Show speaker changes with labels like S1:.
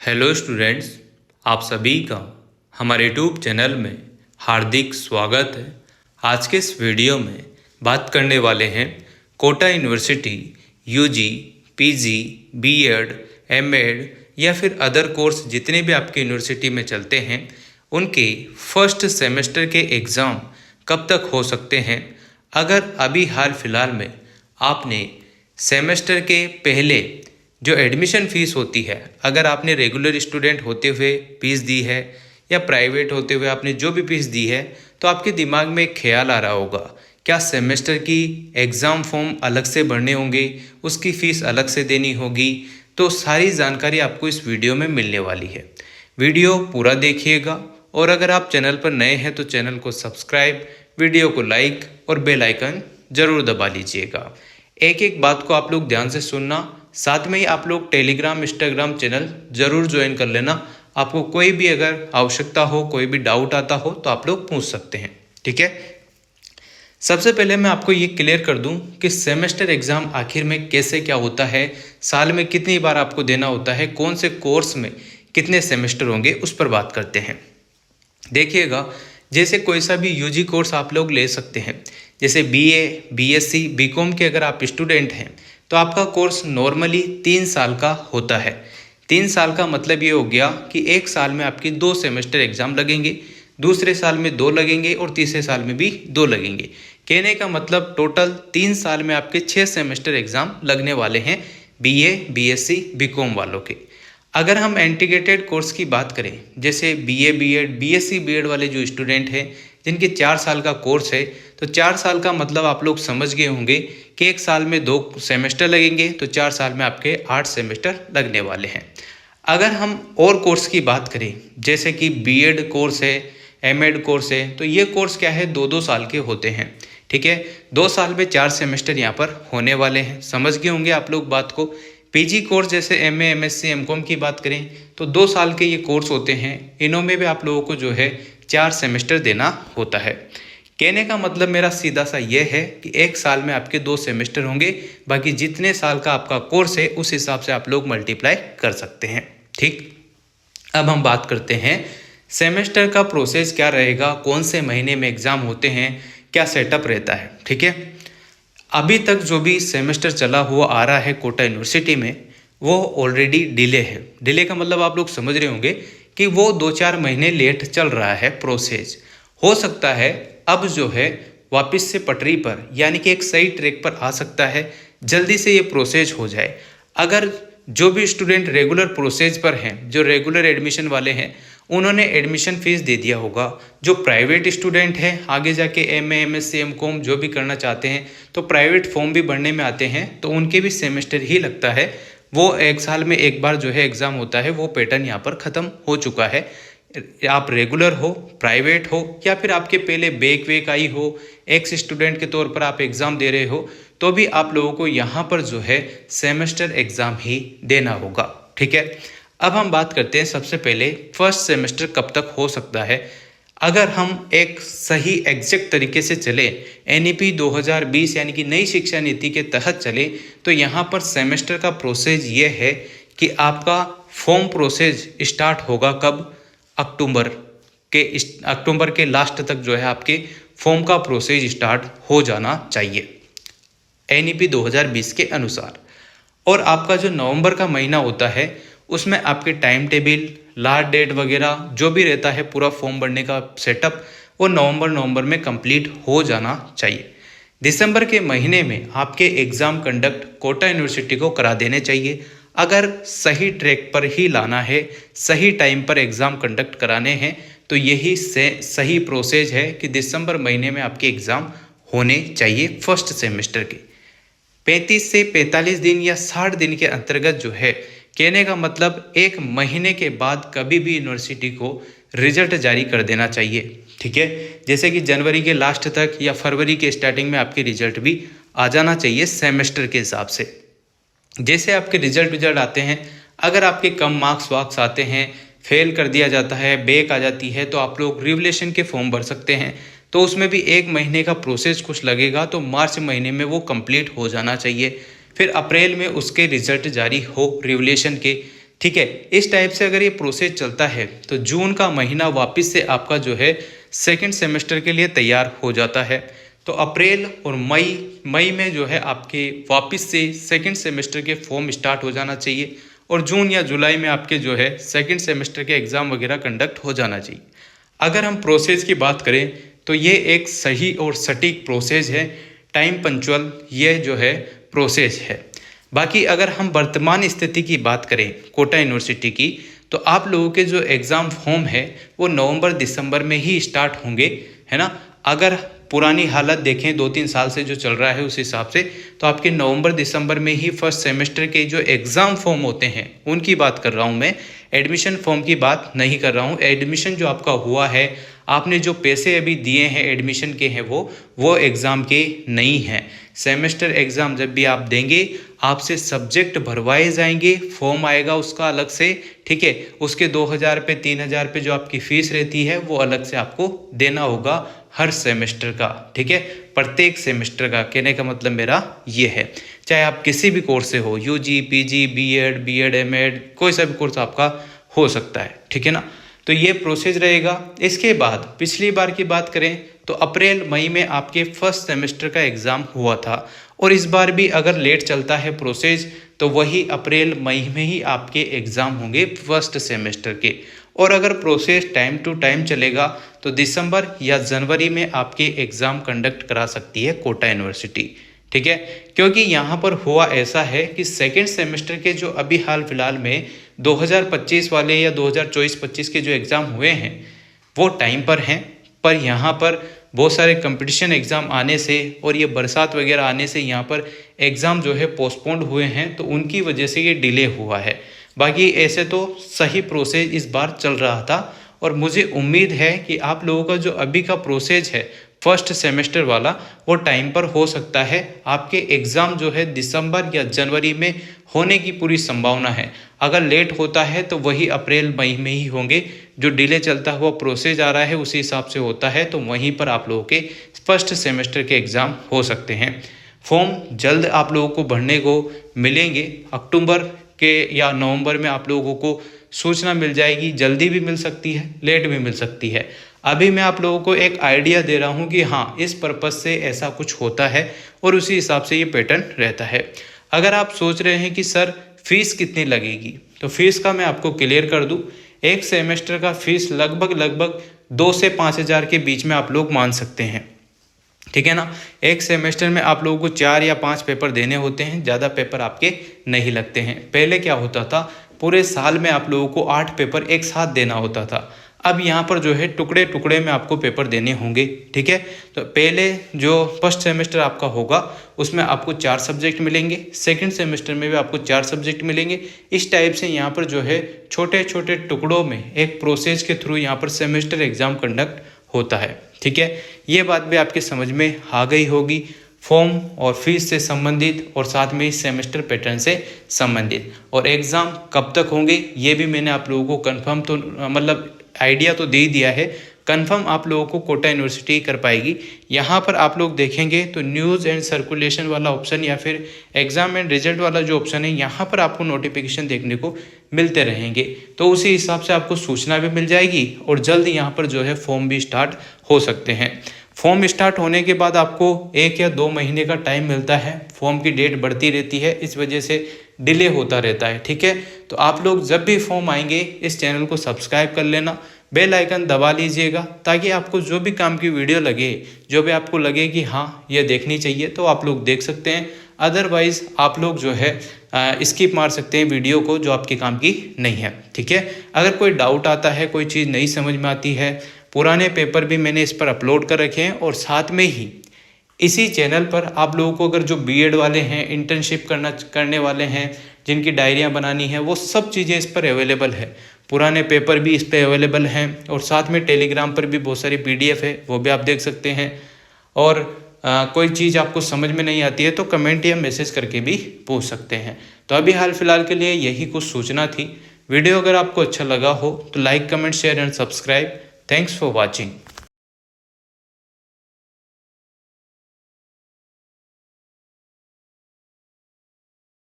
S1: Hello students, आप सभी का हमारे यूट्यूब चैनल में हार्दिक स्वागत है। आज के इस वीडियो में बात करने वाले हैं Kota university UG, PG, BEd, MEd या फिर अदर कोर्स जितने भी आपके यूनिवर्सिटी में चलते हैं उनके फर्स्ट सेमेस्टर के एग्ज़ाम कब तक हो सकते हैं। अगर अभी हाल फिलहाल में आपने सेमेस्टर के पहले जो एडमिशन फ़ीस होती है, अगर आपने रेगुलर स्टूडेंट होते हुए फीस दी है या प्राइवेट होते हुए आपने जो भी फीस दी है, तो आपके दिमाग में एक ख्याल आ रहा होगा, क्या सेमेस्टर की एग्ज़ाम फॉर्म अलग से भरने होंगे, उसकी फ़ीस अलग से देनी होगी। तो सारी जानकारी आपको इस वीडियो में मिलने वाली है। वीडियो पूरा देखिएगा और अगर आप चैनल पर नए हैं तो चैनल को सब्सक्राइब, वीडियो को लाइक और बेल आइकन ज़रूर दबा लीजिएगा। एक एक बात को आप लोग ध्यान से सुनना, साथ में ही आप लोग टेलीग्राम, इंस्टाग्राम चैनल ज़रूर ज्वाइन कर लेना। आपको कोई भी अगर आवश्यकता हो, कोई भी डाउट आता हो तो आप लोग पूछ सकते हैं, ठीक है। सबसे पहले मैं आपको ये क्लियर कर दूं कि सेमेस्टर एग्ज़ाम आखिर में कैसे क्या होता है, साल में कितनी बार आपको देना होता है, कौन से कोर्स में कितने सेमेस्टर होंगे, उस पर बात करते हैं। देखिएगा, जैसे कोई सा भी यूजी कोर्स आप लोग ले सकते हैं, जैसे बीए, बीएससी, बीकॉम के अगर आप स्टूडेंट हैं तो आपका कोर्स नॉर्मली 3 साल का होता है। 3 साल का मतलब ये हो गया कि एक साल में आपकी 2 सेमेस्टर एग्ज़ाम लगेंगे, दूसरे साल में 2 लगेंगे और तीसरे साल में भी 2 लगेंगे। कहने का मतलब टोटल 3 साल में आपके 6 सेमेस्टर एग्ज़ाम लगने वाले हैं बीए, बीएससी, बीकॉम वालों के। अगर हम इंटीग्रेटेड कोर्स की बात करें, जैसे बीए, बीएड, बीएससी, बीएड वाले जो स्टूडेंट हैं जिनके 4 साल का कोर्स है, तो 4 साल का मतलब आप लोग समझ गए होंगे कि एक साल में 2 सेमेस्टर लगेंगे, तो 4 साल में आपके 8 सेमेस्टर लगने वाले हैं। अगर हम और कोर्स की बात करें, जैसे कि बीएड कोर्स है, एमएड कोर्स है, तो ये कोर्स क्या है, 2-2 साल के होते हैं, ठीक है। 2 साल में 4 सेमेस्टर यहाँ पर होने वाले हैं, समझ गए होंगे आप लोग बात को। पीजी कोर्स जैसे एमए, एमएससी, एमकॉम की बात करें तो 2 साल के ये कोर्स होते हैं, इनों में भी आप लोगों को जो है 4 सेमेस्टर देना होता है। कहने का मतलब मेरा सीधा सा ये है कि एक साल में आपके 2 सेमेस्टर होंगे, बाकी जितने साल का आपका कोर्स है उस हिसाब से आप लोग मल्टीप्लाई कर सकते हैं, ठीक। अब हम बात करते हैं सेमेस्टर का प्रोसेस क्या रहेगा, कौन से महीने में एग्ज़ाम होते हैं, क्या सेटअप रहता है, ठीक है। अभी तक जो भी सेमेस्टर चला हुआ आ रहा है कोटा यूनिवर्सिटी में, वो ऑलरेडी डिले है। डिले का मतलब आप लोग समझ रहे होंगे कि वो 2-4 महीने लेट चल रहा है प्रोसेस। हो सकता है अब जो है वापस से पटरी पर, यानी कि एक सही ट्रैक पर आ सकता है, जल्दी से ये प्रोसेस हो जाए। अगर जो भी स्टूडेंट रेगुलर प्रोसेस पर हैं, जो रेगुलर एडमिशन वाले हैं, उन्होंने एडमिशन फ़ीस दे दिया होगा। जो प्राइवेट स्टूडेंट हैं, आगे जाके एमए, एमएससी, एमकॉम जो भी करना चाहते हैं, तो प्राइवेट फॉर्म भी भरने में आते हैं, तो उनके भी सेमेस्टर ही लगता है। वो एक साल में एक बार जो है एग्ज़ाम होता है, वो पैटर्न यहाँ पर ख़त्म हो चुका है। आप रेगुलर हो, प्राइवेट हो, या फिर आपके पहले बैक वेक आई हो, एक्स स्टूडेंट के तौर पर आप एग्ज़ाम दे रहे हो, तो भी आप लोगों को यहाँ पर जो है सेमेस्टर एग्ज़ाम ही देना होगा, ठीक है। अब हम बात करते हैं सबसे पहले फर्स्ट सेमेस्टर कब तक हो सकता है। अगर हम एक सही एग्जैक्ट तरीके से चले, एनईपी 2020 यानी कि नई शिक्षा नीति के तहत चले, तो यहाँ पर सेमेस्टर का प्रोसेस ये है कि आपका फॉर्म प्रोसेस स्टार्ट होगा कब, अक्टूबर के लास्ट तक जो है आपके फॉर्म का प्रोसेस स्टार्ट हो जाना चाहिए एनईपी 2020 के अनुसार। और आपका जो नवंबर का महीना होता है उसमें आपके टाइम टेबल, लास्ट डेट वगैरह जो भी रहता है, पूरा फॉर्म भरने का सेटअप, वो नवंबर में कंप्लीट हो जाना चाहिए। दिसंबर के महीने में आपके एग्ज़ाम कंडक्ट कोटा यूनिवर्सिटी को करा देने चाहिए। अगर सही ट्रैक पर ही लाना है, सही टाइम पर एग्ज़ाम कंडक्ट कराने हैं, तो यही सही प्रोसेस है कि दिसंबर महीने में आपके एग्ज़ाम होने चाहिए फर्स्ट सेमेस्टर के। 35 से 45 दिन या 60 दिन के अंतर्गत जो है, कहने का मतलब 1 महीने के बाद कभी भी यूनिवर्सिटी को रिजल्ट जारी कर देना चाहिए, ठीक है। जैसे कि जनवरी के लास्ट तक या फरवरी के स्टार्टिंग में आपके रिजल्ट भी आ जाना चाहिए सेमेस्टर के हिसाब से। जैसे आपके रिजल्ट आते हैं, अगर आपके कम मार्क्स वार्क्स आते हैं, फेल कर दिया जाता है, बैक आ जाती है, तो आप लोग रिवलेशन के फॉर्म भर सकते हैं। तो उसमें भी 1 महीने का प्रोसेस कुछ लगेगा, तो मार्च महीने में वो कंप्लीट हो जाना चाहिए। फिर अप्रैल में उसके रिजल्ट जारी हो रिवलेशन के, ठीक है। इस टाइप से अगर ये प्रोसेस चलता है तो जून का महीना वापस से आपका जो है सेकंड सेमेस्टर के लिए तैयार हो जाता है। तो अप्रैल और मई में जो है आपके वापस से सेकंड सेमेस्टर के फॉर्म स्टार्ट हो जाना चाहिए और जून या जुलाई में आपके जो है सेकंड सेमेस्टर के एग्ज़ाम वगैरह कंडक्ट हो जाना चाहिए। अगर हम प्रोसेस की बात करें तो ये एक सही और सटीक प्रोसेस है, टाइम पंक्चुअल ये जो है प्रोसेस है। बाकी अगर हम वर्तमान स्थिति की बात करें कोटा यूनिवर्सिटी की, तो आप लोगों के जो एग्ज़ाम फॉर्म है वो नवंबर दिसंबर में ही स्टार्ट होंगे, है ना। अगर पुरानी हालत देखें 2-3 साल से जो चल रहा है उस हिसाब से, तो आपके नवंबर दिसंबर में ही फर्स्ट सेमेस्टर के जो एग्ज़ाम फॉर्म होते हैं उनकी बात कर रहा हूँ मैं, एडमिशन फॉर्म की बात नहीं कर रहा हूँ। एडमिशन जो आपका हुआ है, आपने जो पैसे अभी दिए हैं एडमिशन के हैं वो एग्ज़ाम के नहीं हैं। सेमेस्टर एग्ज़ाम जब भी आप देंगे आपसे सब्जेक्ट भरवाए जाएंगे, फॉर्म आएगा उसका अलग से, ठीक है। उसके 2,000 रुपये 3,000 रुपये जो आपकी फ़ीस रहती है वो अलग से आपको देना होगा हर सेमेस्टर का, ठीक है। प्रत्येक सेमेस्टर का, कहने का मतलब मेरा ये है। चाहे आप किसी भी कोर्स से हो, यूजी, पीजी, बीएड, एमएड, कोई सा भी कोर्स आपका हो सकता है, ठीक है ना। तो ये प्रोसेस रहेगा। इसके बाद पिछली बार की बात करें तो अप्रैल मई में आपके फर्स्ट सेमेस्टर का एग्ज़ाम हुआ था और इस बार भी अगर लेट चलता है प्रोसेस तो वही अप्रैल मई में ही आपके एग्ज़ाम होंगे फर्स्ट सेमेस्टर के। और अगर प्रोसेस टाइम टू टाइम चलेगा तो दिसंबर या जनवरी में आपके एग्ज़ाम कंडक्ट करा सकती है कोटा यूनिवर्सिटी, ठीक है। क्योंकि यहाँ पर हुआ ऐसा है कि सेकेंड सेमेस्टर के जो अभी हाल फिलहाल में 2025 वाले या 2024-25 के जो एग्ज़ाम हुए हैं वो टाइम पर हैं, पर यहाँ पर बहुत सारे कंपटीशन एग्ज़ाम आने से और ये बरसात वगैरह आने से यहाँ पर एग्ज़ाम जो है पोस्टपोन्ड हुए हैं, तो उनकी वजह से ये डिले हुआ है। बाकी ऐसे तो सही प्रोसेस इस बार चल रहा था और मुझे उम्मीद है कि आप लोगों का जो अभी का प्रोसेस है फर्स्ट सेमेस्टर वाला वो टाइम पर हो सकता है। आपके एग्ज़ाम जो है दिसंबर या जनवरी में होने की पूरी संभावना है। अगर लेट होता है तो वही अप्रैल मई में ही होंगे। जो डिले चलता हुआ प्रोसेस आ रहा है उसी हिसाब से होता है, तो वहीं पर आप लोगों के फर्स्ट सेमेस्टर के एग्ज़ाम हो सकते हैं। फॉर्म जल्द आप लोगों को भरने को मिलेंगे, अक्टूबर के या नवंबर में आप लोगों को सूचना मिल जाएगी। जल्दी भी मिल सकती है, लेट भी मिल सकती है। अभी मैं आप लोगों को एक आइडिया दे रहा हूँ कि हाँ इस पर्पज़ से ऐसा कुछ होता है और उसी हिसाब से ये पैटर्न रहता है। अगर आप सोच रहे हैं कि सर फीस कितनी लगेगी, तो फीस का मैं आपको क्लियर कर दूँ। एक सेमेस्टर का फीस लगभग 2 से 5,000 के बीच में आप लोग मान सकते हैं, ठीक है ना। एक सेमेस्टर में आप लोगों को 4 या 5 पेपर देने होते हैं, ज़्यादा पेपर आपके नहीं लगते हैं। पहले क्या होता था, पूरे साल में आप लोगों को 8 पेपर एक साथ देना होता था। अब यहाँ पर जो है टुकड़े टुकड़े में आपको पेपर देने होंगे, ठीक है। तो पहले जो फर्स्ट सेमेस्टर आपका होगा उसमें आपको 4 सब्जेक्ट मिलेंगे, सेकंड सेमेस्टर में भी आपको 4 सब्जेक्ट मिलेंगे। इस टाइप से यहाँ पर जो है छोटे छोटे टुकड़ों में एक प्रोसेस के थ्रू यहाँ पर सेमेस्टर एग्ज़ाम कंडक्ट होता है, ठीक है। ये बात भी आपके समझ में आ गई होगी, फॉर्म और फीस से संबंधित और साथ में इस सेमेस्टर पैटर्न से संबंधित। और एग्ज़ाम कब तक होंगे ये भी मैंने आप लोगों को कंफर्म तो मतलब आइडिया तो दे ही दिया है। कंफर्म आप लोगों को कोटा यूनिवर्सिटी कर पाएगी। यहाँ पर आप लोग देखेंगे तो न्यूज़ एंड सर्कुलेशन वाला ऑप्शन या फिर एग्ज़ाम एंड रिजल्ट वाला जो ऑप्शन है यहाँ पर आपको नोटिफिकेशन देखने को मिलते रहेंगे, तो उसी हिसाब से आपको सूचना भी मिल जाएगी और जल्द यहाँ पर जो है फॉर्म भी स्टार्ट हो सकते हैं। फॉर्म स्टार्ट होने के बाद आपको 1 या 2 महीने का टाइम मिलता है। फॉर्म की डेट बढ़ती रहती है, इस वजह से डिले होता रहता है, ठीक है। तो आप लोग जब भी फॉर्म आएंगे इस चैनल को सब्सक्राइब कर लेना, बेल आइकन दबा लीजिएगा, ताकि आपको जो भी काम की वीडियो लगे, जो भी आपको लगे कि हाँ ये देखनी चाहिए, तो आप लोग देख सकते हैं। अदरवाइज़ आप लोग जो है स्किप मार सकते हैं वीडियो को जो आपके काम की नहीं है, ठीक है। अगर कोई डाउट आता है, कोई चीज़ नहीं समझ में आती है, पुराने पेपर भी मैंने इस पर अपलोड कर रखे हैं और साथ में ही इसी चैनल पर आप लोगों को अगर जो बीएड वाले हैं, इंटर्नशिप करने वाले हैं, जिनकी डायरियाँ बनानी है, वो सब चीज़ें इस पर अवेलेबल है। पुराने पेपर भी इस पर अवेलेबल हैं और साथ में टेलीग्राम पर भी बहुत सारी PDF है, वो भी आप देख सकते हैं। और कोई चीज़ आपको समझ में नहीं आती है तो कमेंट या मैसेज करके भी पूछ सकते हैं। तो अभी हाल फिलहाल के लिए यही कुछ सूचना थी। वीडियो अगर आपको अच्छा लगा हो तो like, comment, share and subscribe. Thanks for watching.